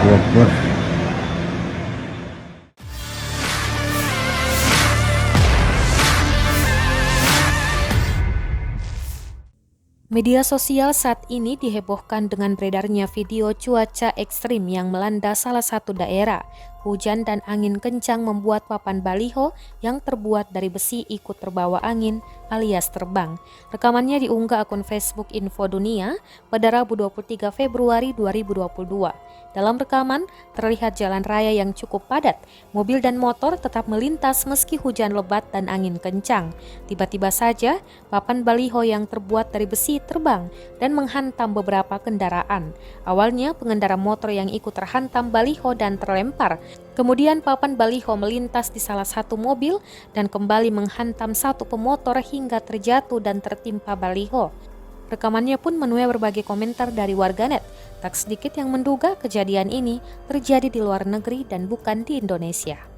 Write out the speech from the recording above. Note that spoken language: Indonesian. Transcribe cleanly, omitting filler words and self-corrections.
Bogor. Media sosial saat ini dihebohkan dengan beredarnya video cuaca ekstrim yang melanda salah satu daerah. Hujan dan angin kencang membuat papan baliho yang terbuat dari besi ikut terbawa angin alias terbang. Rekamannya diunggah akun Facebook Info Dunia pada Rabu 23 Februari 2022. Dalam rekaman, terlihat jalan raya yang cukup padat. Mobil dan motor tetap melintas meski hujan lebat dan angin kencang. Tiba-tiba saja, papan baliho yang terbuat dari besi terbang dan menghantam beberapa kendaraan. Awalnya, pengendara motor yang ikut terhantam baliho dan terlempar. Kemudian papan baliho melintas di salah satu mobil dan kembali menghantam satu pemotor hingga terjatuh dan tertimpa baliho. Rekamannya pun menuai berbagai komentar dari warganet. Tak sedikit yang menduga kejadian ini terjadi di luar negeri dan bukan di Indonesia.